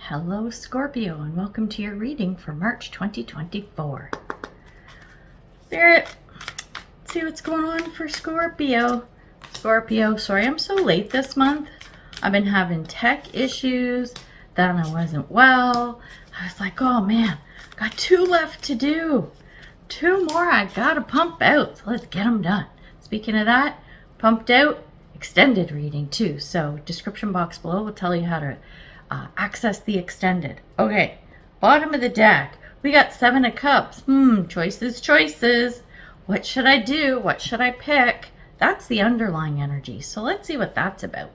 Hello Scorpio, and welcome to your reading for March 2024. Spirit, let's see what's going on for Scorpio. Scorpio, sorry I'm so late this month. I've been having tech issues, then I wasn't well. I was like, oh man, got 2 left to do. 2 more I gotta pump out, so let's get them done. Speaking of that, pumped out, extended reading too. So description box below will tell you how to access the extended. Okay, bottom of the deck, we got 7 of Cups. Choices. What should I do? What should I pick? That's the underlying energy. So let's see what that's about.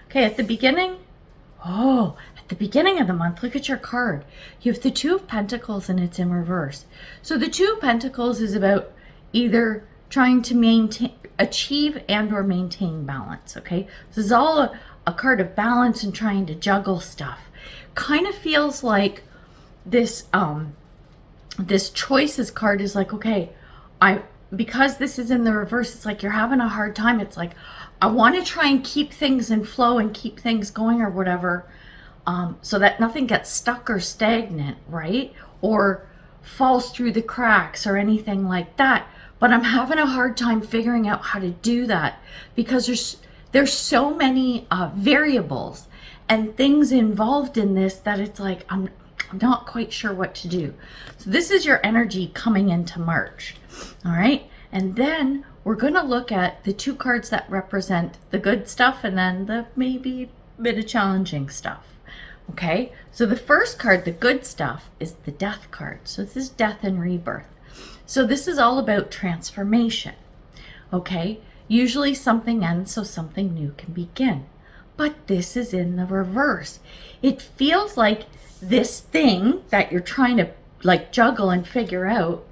Okay, at the beginning of the month, look at your card. You have the 2 of Pentacles and it's in reverse. So the 2 of Pentacles is about either trying to achieve and or maintain balance. Okay, this is all a card of balance and trying to juggle stuff. Kind of feels like this this choices card is like, okay, because this is in the reverse, it's like you're having a hard time. It's like I want to try and keep things in flow and keep things going or whatever, so that nothing gets stuck or stagnant, right? Or falls through the cracks or anything like that. But I'm having a hard time figuring out how to do that because there's so many variables and things involved in this that it's like I'm not quite sure what to do. So this is your energy coming into March. All right, and then we're going to look at the 2 cards that represent the good stuff and then the maybe bit of challenging stuff. Okay, so the first card, the good stuff, is the Death card. So this is death and rebirth. So this is all about transformation. Okay, usually something ends so something new can begin. But this is in the reverse. It feels like this thing that you're trying to like juggle and figure out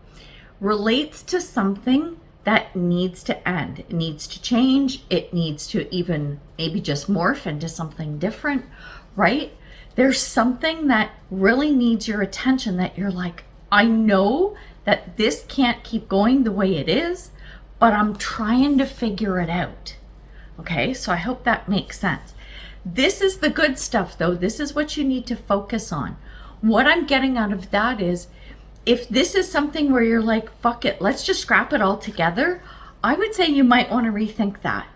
relates to something that needs to end. It needs to change. It needs to even maybe just morph into something different, right? There's something that really needs your attention that you're like, I know that this can't keep going the way it is, but I'm trying to figure it out. Okay, so I hope that makes sense. This is the good stuff though. This is what you need to focus on. What I'm getting out of that is, if this is something where you're like, fuck it, let's just scrap it all together, I would say you might want to rethink that.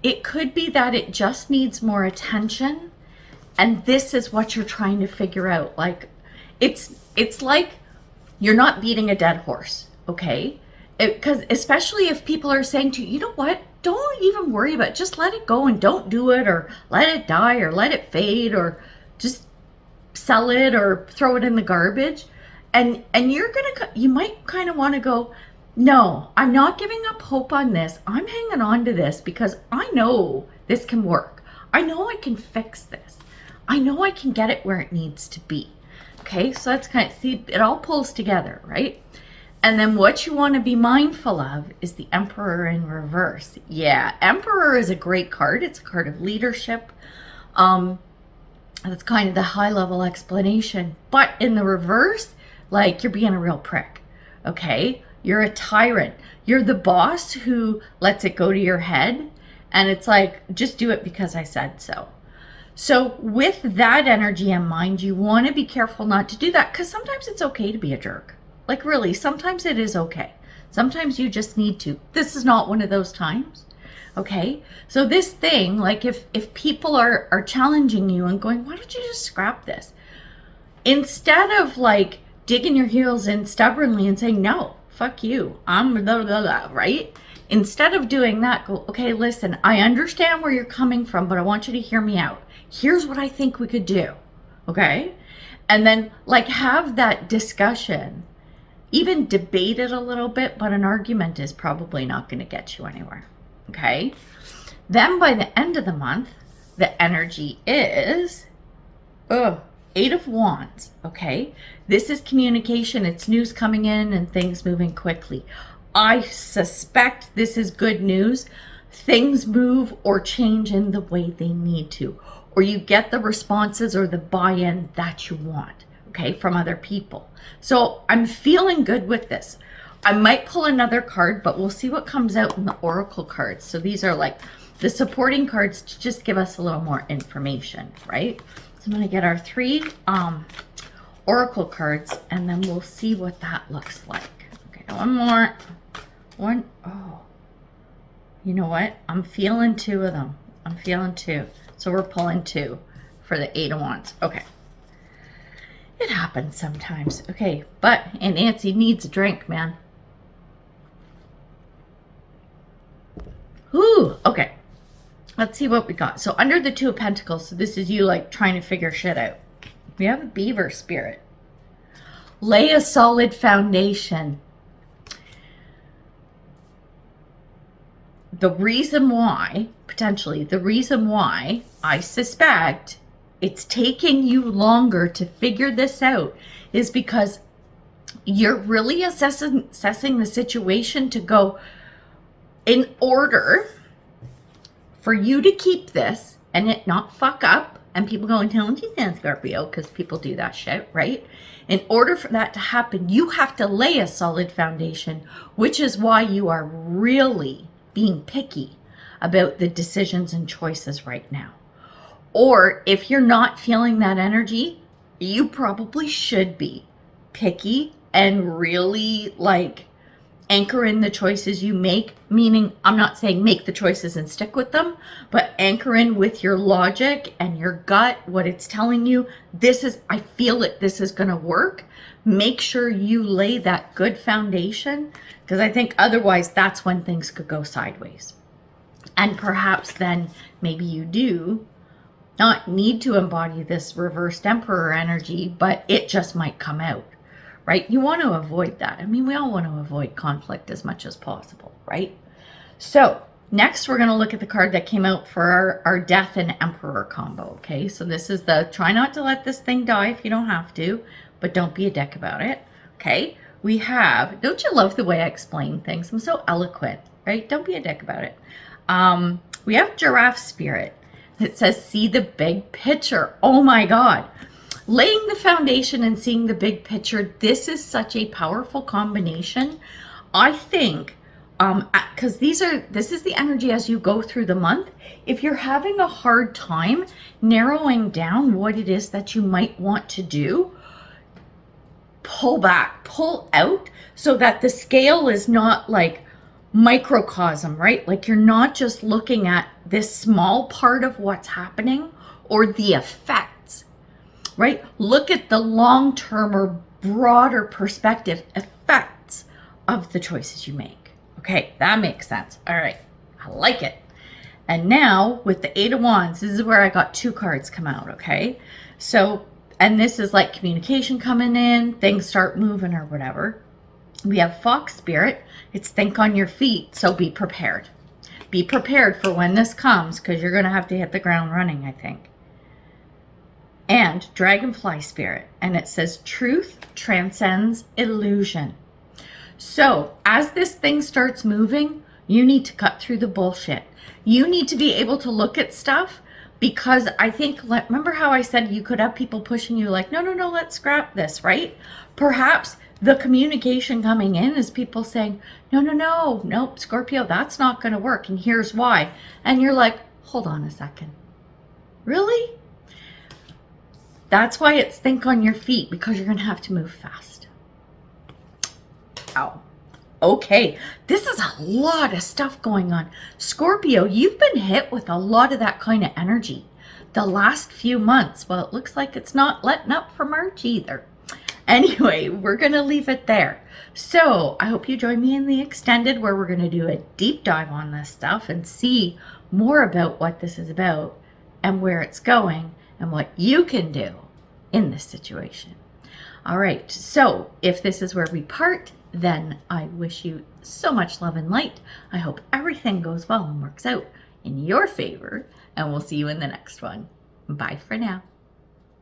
It could be that it just needs more attention, and this is what you're trying to figure out. Like, it's like you're not beating a dead horse, okay? Because especially if people are saying to you, you know what, don't even worry about it. Just let it go and don't do it, or let it die, or let it fade, or just sell it or throw it in the garbage. And you might kind of want to go, no, I'm not giving up hope on this. I'm hanging on to this because I know this can work. I know I can fix this. I know I can get it where it needs to be. Okay, so that's kind of, see, it all pulls together, right? And then what you want to be mindful of is the Emperor in reverse. Yeah, Emperor is a great card. It's a card of leadership. That's kind of the high level explanation. But in the reverse, like, you're being a real prick. Okay, you're a tyrant. You're the boss who lets it go to your head. And it's like, just do it because I said so. So with that energy in mind, you want to be careful not to do that, because sometimes it's okay to be a jerk. Like, really, sometimes it is okay. Sometimes you just need to. This is not one of those times. Okay, so this thing, like if people are challenging you and going, why don't you just scrap this? Instead of like digging your heels in stubbornly and saying, no, fuck you, I'm blah, blah, blah, right? Instead of doing that, go, okay, listen, I understand where you're coming from, but I want you to hear me out. Here's what I think we could do, okay? And then like have that discussion, even debate it a little bit, but an argument is probably not going to get you anywhere, okay? Then by the end of the month, the energy is 8 of Wands, okay? This is communication. It's news coming in and things moving quickly. I suspect this is good news. Things move or change in the way they need to, or you get the responses or the buy-in that you want, okay, from other people. So I'm feeling good with this. I might pull another card, but we'll see what comes out in the Oracle cards. So these are like the supporting cards to just give us a little more information, right? So I'm going to get our 3 oracle cards, and then we'll see what that looks like. Okay, one more. Oh, you know what? I'm feeling 2 of them. I'm feeling 2. So we're pulling 2 for the 8 of Wands. Okay. It happens sometimes. Okay, and Nancy needs a drink, man. Ooh, okay. Let's see what we got. So under the 2 of Pentacles, so this is you like trying to figure shit out. We have a beaver spirit. Lay a solid foundation. The reason why, potentially, the reason why I suspect it's taking you longer to figure this out is because you're really assessing the situation to go, in order for you to keep this and it not fuck up, and people go and tell them you stand Scorpio, because people do that shit, right? In order for that to happen, you have to lay a solid foundation, which is why you are really being picky about the decisions and choices right now. Or if you're not feeling that energy, you probably should be picky and really like anchor in the choices you make. Meaning, I'm not saying make the choices and stick with them, but anchor in with your logic and your gut, what it's telling you. I feel it, this is going to work. Make sure you lay that good foundation, because I think otherwise that's when things could go sideways. And perhaps then maybe you do not need to embody this reversed emperor energy, but it just might come out, right? You want to avoid that. I mean, we all want to avoid conflict as much as possible, right? So next we're going to look at the card that came out for our death and emperor combo. Okay, so this is the try not to let this thing die if you don't have to, but don't be a dick about it. Okay, we have, don't you love the way I explain things? I'm so eloquent, right? Don't be a dick about it. We have giraffe spirit. It says, see the big picture. Oh my God. Laying the foundation and seeing the big picture. This is such a powerful combination. I think, because this is the energy as you go through the month. If you're having a hard time narrowing down what it is that you might want to do, pull back, pull out, so that the scale is not like microcosm, right? Like you're not just looking at this small part of what's happening or the effects, right? Look at the long-term or broader perspective effects of the choices you make. Okay, that makes sense. All right, I like it. And now with the 8 of Wands, this is where I got 2 cards come out, okay? So, and this is like communication coming in, things start moving or whatever. We have Fox Spirit. It's think on your feet, so be prepared. Be prepared for when this comes, because you're going to have to hit the ground running, I think. And Dragonfly Spirit. And it says, truth transcends illusion. So as this thing starts moving, you need to cut through the bullshit. You need to be able to look at stuff, because I think, remember how I said you could have people pushing you like, no, let's scrap this, right? Perhaps the communication coming in is people saying, nope, Scorpio, that's not going to work. And here's why. And you're like, hold on a second. Really? That's why it's think on your feet, because you're going to have to move fast. Ow. Okay, this is a lot of stuff going on. Scorpio, you've been hit with a lot of that kind of energy the last few months. Well, it looks like it's not letting up for March either. Anyway, we're going to leave it there. So I hope you join me in the extended, where we're going to do a deep dive on this stuff and see more about what this is about and where it's going and what you can do in this situation. All right, so if this is where we part, then I wish you so much love and light. I hope everything goes well and works out in your favor, and we'll see you in the next one. Bye for now.